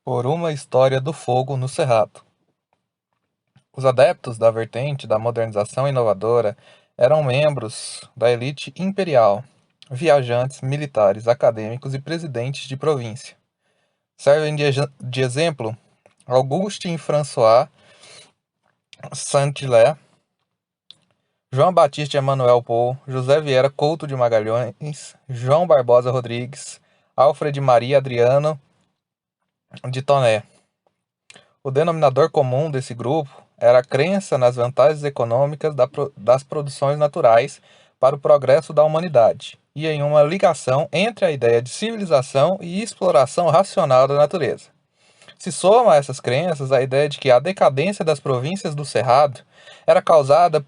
Por uma história do fogo no Cerrado. Os adeptos da vertente da modernização inovadora eram membros da elite imperial, viajantes, militares, acadêmicos e presidentes de província. Servem de exemplo Auguste François Saint-Hilaire, João Batista Emanuel Paul, José Vieira Couto de Magalhães, João Barbosa Rodrigues, Alfred Maria Adriano de Toné. O denominador comum desse grupo era a crença nas vantagens econômicas das produções naturais para o progresso da humanidade e em uma ligação entre a ideia de civilização e exploração racional da natureza. Se soma a essas crenças a ideia de que a decadência das províncias do Cerrado era causada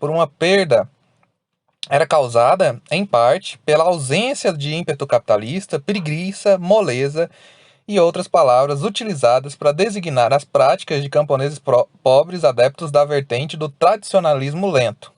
em parte pela ausência de ímpeto capitalista, preguiça, moleza e outras palavras utilizadas para designar as práticas de camponeses pobres adeptos da vertente do tradicionalismo lento.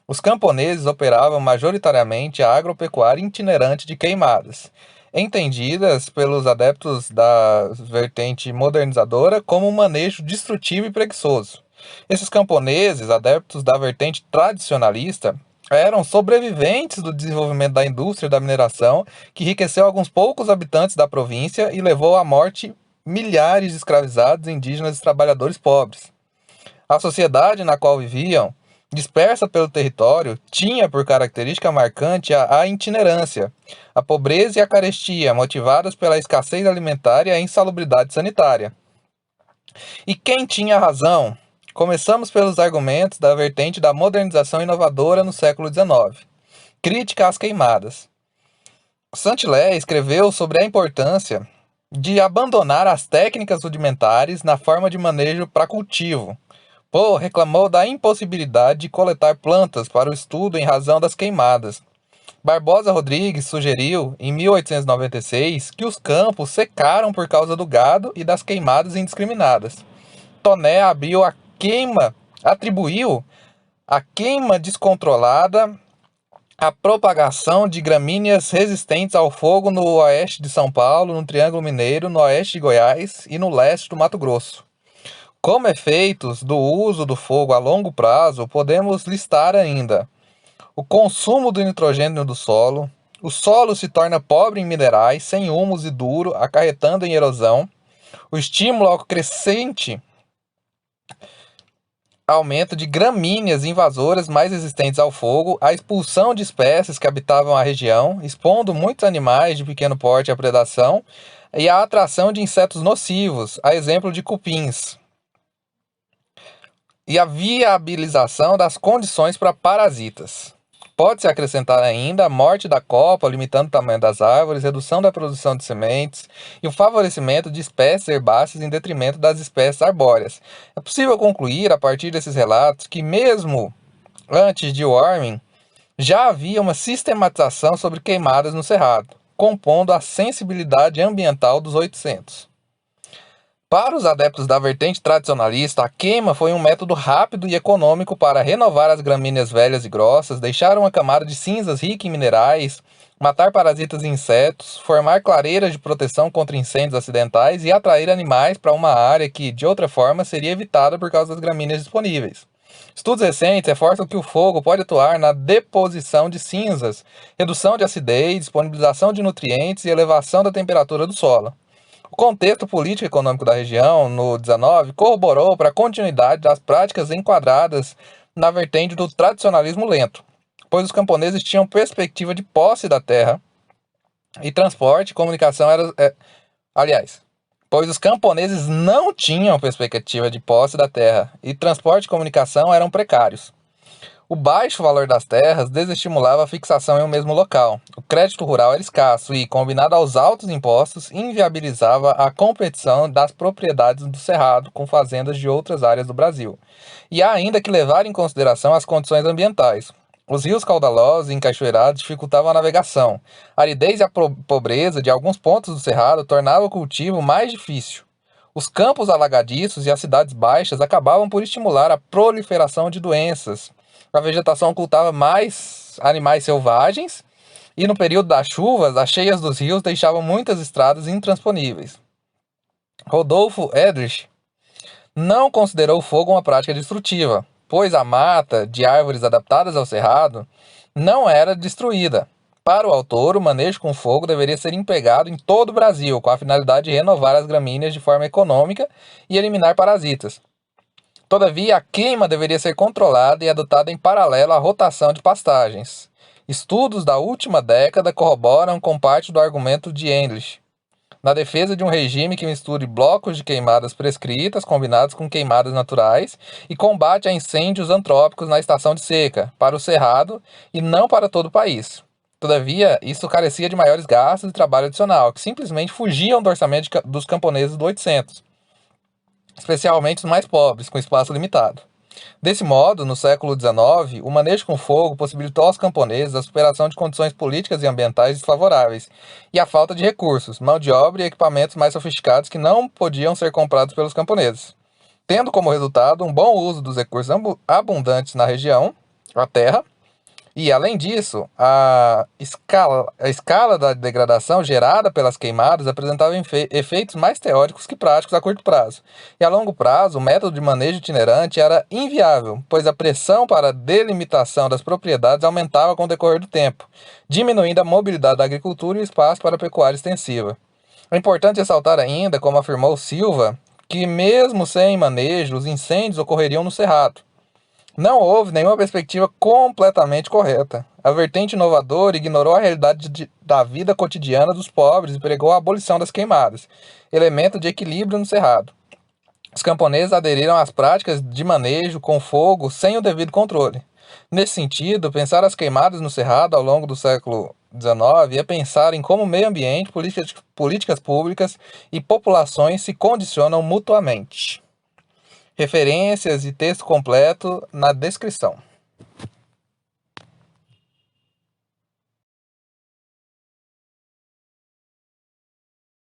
Os camponeses operavam majoritariamente a agropecuária itinerante de queimadas, entendidas pelos adeptos da vertente modernizadora como um manejo destrutivo e preguiçoso. Esses camponeses, adeptos da vertente tradicionalista, eram sobreviventes do desenvolvimento da indústria da mineração, que enriqueceu alguns poucos habitantes da província e levou à morte milhares de escravizados, indígenas e trabalhadores pobres. A sociedade na qual viviam, dispersa pelo território, tinha por característica marcante a itinerância, a pobreza e a carestia, motivadas pela escassez alimentar e a insalubridade sanitária. E quem tinha razão? Começamos pelos argumentos da vertente da modernização inovadora no século XIX. Crítica às queimadas. Saint-Hilaire escreveu sobre a importância de abandonar as técnicas rudimentares na forma de manejo para cultivo. Poe reclamou da impossibilidade de coletar plantas para o estudo em razão das queimadas. Barbosa Rodrigues sugeriu, em 1896, que os campos secaram por causa do gado e das queimadas indiscriminadas. Toné atribuiu a queima descontrolada à propagação de gramíneas resistentes ao fogo no oeste de São Paulo, no Triângulo Mineiro, no oeste de Goiás e no leste do Mato Grosso. Como efeitos do uso do fogo a longo prazo, podemos listar ainda o consumo do nitrogênio do solo, o solo se torna pobre em minerais, sem humus e duro, acarretando em erosão, o estímulo ao crescente aumento de gramíneas invasoras mais resistentes ao fogo, a expulsão de espécies que habitavam a região, expondo muitos animais de pequeno porte à predação, e a atração de insetos nocivos, a exemplo de cupins, e a viabilização das condições para parasitas. Pode-se acrescentar ainda a morte da copa, limitando o tamanho das árvores, redução da produção de sementes e o favorecimento de espécies herbáceas em detrimento das espécies arbóreas. É possível concluir, a partir desses relatos, que mesmo antes de Warming, já havia uma sistematização sobre queimadas no Cerrado, compondo a sensibilidade ambiental dos 800. Para os adeptos da vertente tradicionalista, a queima foi um método rápido e econômico para renovar as gramíneas velhas e grossas, deixar uma camada de cinzas rica em minerais, matar parasitas e insetos, formar clareiras de proteção contra incêndios acidentais e atrair animais para uma área que, de outra forma, seria evitada por causa das gramíneas disponíveis. Estudos recentes reforçam que o fogo pode atuar na deposição de cinzas, redução de acidez, disponibilização de nutrientes e elevação da temperatura do solo. O contexto político e econômico da região, no 19, corroborou para a continuidade das práticas enquadradas na vertente do tradicionalismo lento, pois os camponeses tinham perspectiva de posse da terra e transporte e comunicação pois os camponeses não tinham perspectiva de posse da terra e transporte e comunicação eram precários. O baixo valor das terras desestimulava a fixação em um mesmo local. O crédito rural era escasso e, combinado aos altos impostos, inviabilizava a competição das propriedades do Cerrado com fazendas de outras áreas do Brasil. E há ainda que levar em consideração as condições ambientais. Os rios caudalosos e encachoeirados dificultavam a navegação. A aridez e a pobreza de alguns pontos do Cerrado tornavam o cultivo mais difícil. Os campos alagadiços e as cidades baixas acabavam por estimular a proliferação de doenças. A vegetação ocultava mais animais selvagens e no período das chuvas, as cheias dos rios deixavam muitas estradas intransponíveis. Rodolfo Ehrlich não considerou o fogo uma prática destrutiva, pois a mata de árvores adaptadas ao cerrado não era destruída. Para o autor, o manejo com fogo deveria ser empregado em todo o Brasil, com a finalidade de renovar as gramíneas de forma econômica e eliminar parasitas. Todavia, a queima deveria ser controlada e adotada em paralelo à rotação de pastagens. Estudos da última década corroboram com parte do argumento de Ehrlich na defesa de um regime que misture blocos de queimadas prescritas combinados com queimadas naturais e combate a incêndios antrópicos na estação de seca, para o cerrado e não para todo o país. Todavia, isso carecia de maiores gastos e trabalho adicional, que simplesmente fugiam do orçamento dos camponeses do 800, especialmente os mais pobres, com espaço limitado. Desse modo, no século XIX, o manejo com fogo possibilitou aos camponeses a superação de condições políticas e ambientais desfavoráveis e a falta de recursos, mão de obra e equipamentos mais sofisticados que não podiam ser comprados pelos camponeses, tendo como resultado um bom uso dos recursos abundantes na região, a terra. E, além disso, a escala da degradação gerada pelas queimadas apresentava efeitos mais teóricos que práticos a curto prazo. E, a longo prazo, o método de manejo itinerante era inviável, pois a pressão para a delimitação das propriedades aumentava com o decorrer do tempo, diminuindo a mobilidade da agricultura e o espaço para a pecuária extensiva. É importante ressaltar ainda, como afirmou Silva, que mesmo sem manejo, os incêndios ocorreriam no cerrado. Não houve nenhuma perspectiva completamente correta. A vertente inovadora ignorou a realidade da vida cotidiana dos pobres e pregou a abolição das queimadas, elemento de equilíbrio no cerrado. Os camponeses aderiram às práticas de manejo com fogo sem o devido controle. Nesse sentido, pensar as queimadas no cerrado ao longo do século XIX é pensar em como o meio ambiente, políticas públicas e populações se condicionam mutuamente. Referências e texto completo na descrição.